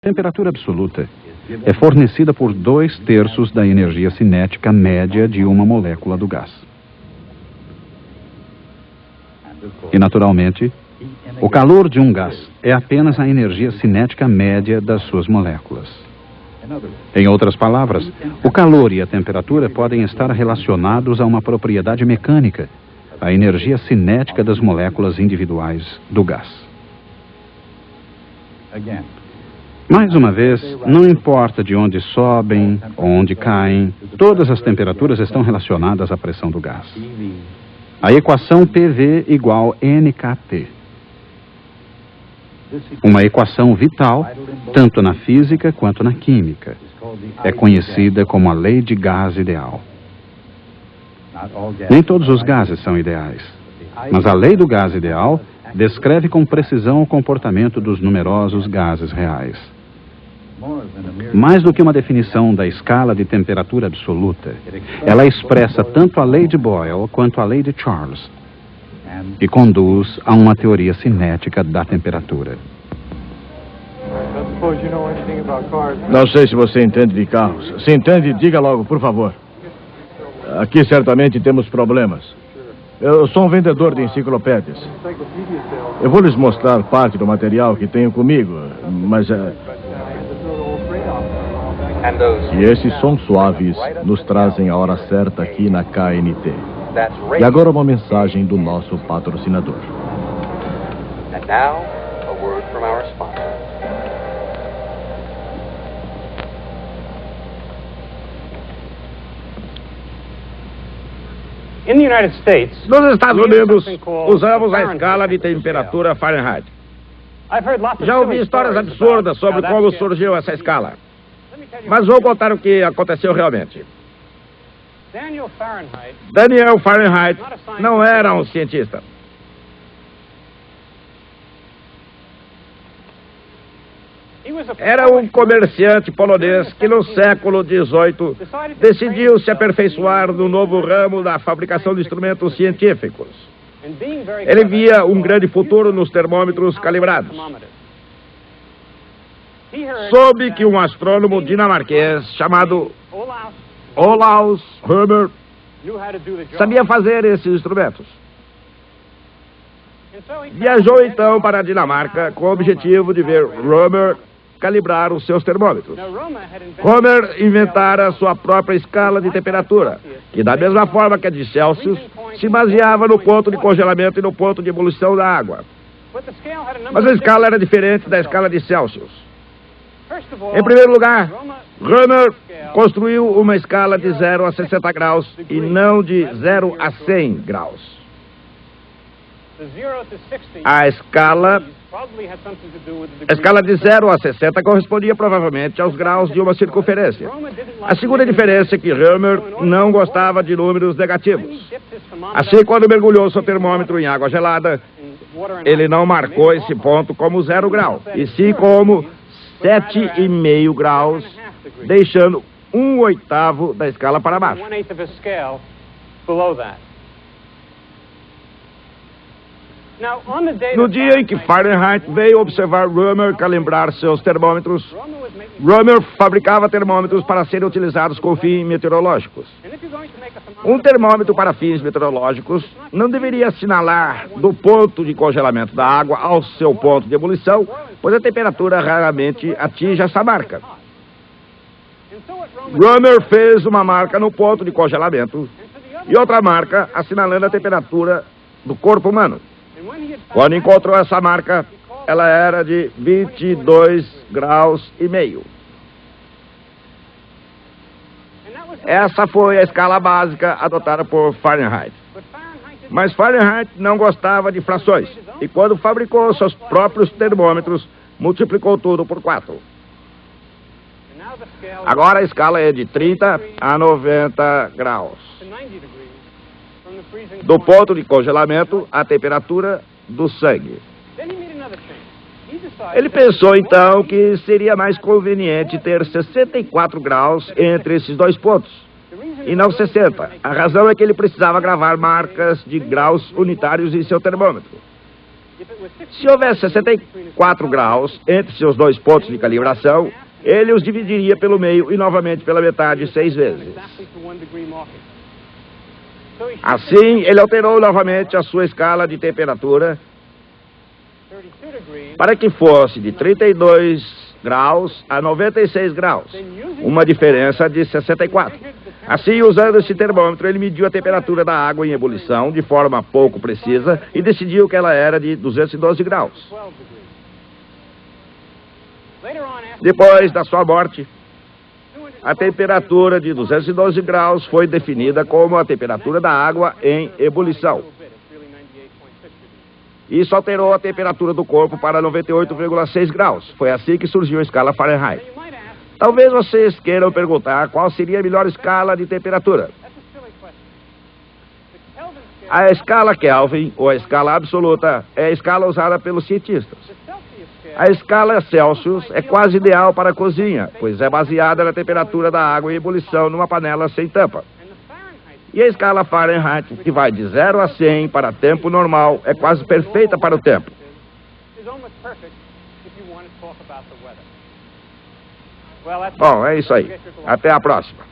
Temperatura absoluta é fornecida por 2/3 da energia cinética média de uma molécula do gás. E, naturalmente, o calor de um gás é apenas a energia cinética média das suas moléculas. Em outras palavras, o calor e a temperatura podem estar relacionados a uma propriedade mecânica, a energia cinética das moléculas individuais do gás. Mais uma vez, não importa de onde sobem, onde caem, todas as temperaturas estão relacionadas à pressão do gás. A equação PV igual NKT. Uma equação vital, tanto na física quanto na química. É conhecida como a lei de gás ideal. Nem todos os gases são ideais, mas a lei do gás ideal descreve com precisão o comportamento dos numerosos gases reais. Mais do que uma definição da escala de temperatura absoluta, ela expressa tanto a lei de Boyle quanto a lei de Charles e conduz a uma teoria cinética da temperatura. Não sei se você entende de carros. Se entende, diga logo, por favor. Aqui certamente temos problemas. Eu sou um vendedor de enciclopédias. Eu vou lhes mostrar parte do material que tenho comigo, mas... E esses sons suaves nos trazem a hora certa aqui na KNT. E agora uma mensagem do nosso patrocinador. And now, a word from our sponsor. Nos Estados Unidos, usamos a escala de temperatura Fahrenheit. Já ouvi histórias absurdas sobre como surgiu essa escala. Mas vou contar o que aconteceu realmente. Daniel Fahrenheit não era um cientista. Era um comerciante polonês que no século XVIII decidiu se aperfeiçoar no novo ramo da fabricação de instrumentos científicos. Ele via um grande futuro nos termômetros calibrados. Soube que um astrônomo dinamarquês chamado Olaus Rømer sabia fazer esses instrumentos. Viajou então para a Dinamarca com o objetivo de ver Rømer calibrar os seus termômetros. Rømer inventara sua própria escala de temperatura, que da mesma forma que a de Celsius, se baseava no ponto de congelamento e no ponto de ebulição da água. Mas a escala era diferente da escala de Celsius. Em primeiro lugar, Rømer construiu uma escala de 0 a 60 graus e não de 0 a 100 graus. A escala de 0 a 60 correspondia provavelmente aos graus de uma circunferência. A segunda diferença é que Rømer não gostava de números negativos. Assim, quando mergulhou seu termômetro em água gelada, ele não marcou esse ponto como 0 grau, e sim como 7,5 graus, deixando 1/8 da escala para baixo. No dia em que Fahrenheit veio observar Rømer calibrar seus termômetros, Rømer fabricava termômetros para serem utilizados com fins meteorológicos. Um termômetro para fins meteorológicos não deveria assinalar do ponto de congelamento da água ao seu ponto de ebulição, pois a temperatura raramente atinge essa marca. Rømer fez uma marca no ponto de congelamento e outra marca assinalando a temperatura do corpo humano. Quando encontrou essa marca, ela era de 22 graus e meio. Essa foi a escala básica adotada por Fahrenheit. Mas Fahrenheit não gostava de frações, e quando fabricou seus próprios termômetros, multiplicou tudo por 4. Agora a escala é de 30 a 90 graus. Do ponto de congelamento à temperatura do sangue. Ele pensou então que seria mais conveniente ter 64 graus entre esses dois pontos, e não 60. A razão é que ele precisava gravar marcas de graus unitários em seu termômetro. Se houvesse 64 graus entre seus dois pontos de calibração, ele os dividiria pelo meio e novamente pela metade 6 vezes. Assim, ele alterou novamente a sua escala de temperatura para que fosse de 32 graus a 96 graus, uma diferença de 64. Assim, usando esse termômetro, ele mediu a temperatura da água em ebulição de forma pouco precisa e decidiu que ela era de 212 graus. Depois da sua morte, a temperatura de 212 graus foi definida como a temperatura da água em ebulição. Isso alterou a temperatura do corpo para 98,6 graus. Foi assim que surgiu a escala Fahrenheit. Talvez vocês queiram perguntar qual seria a melhor escala de temperatura. A escala Kelvin, ou a escala absoluta, é a escala usada pelos cientistas. A escala Celsius é quase ideal para a cozinha, pois é baseada na temperatura da água em ebulição numa panela sem tampa. E a escala Fahrenheit, que vai de 0 a 100 para tempo normal, é quase perfeita para o tempo. Bom, é isso aí. Até a próxima.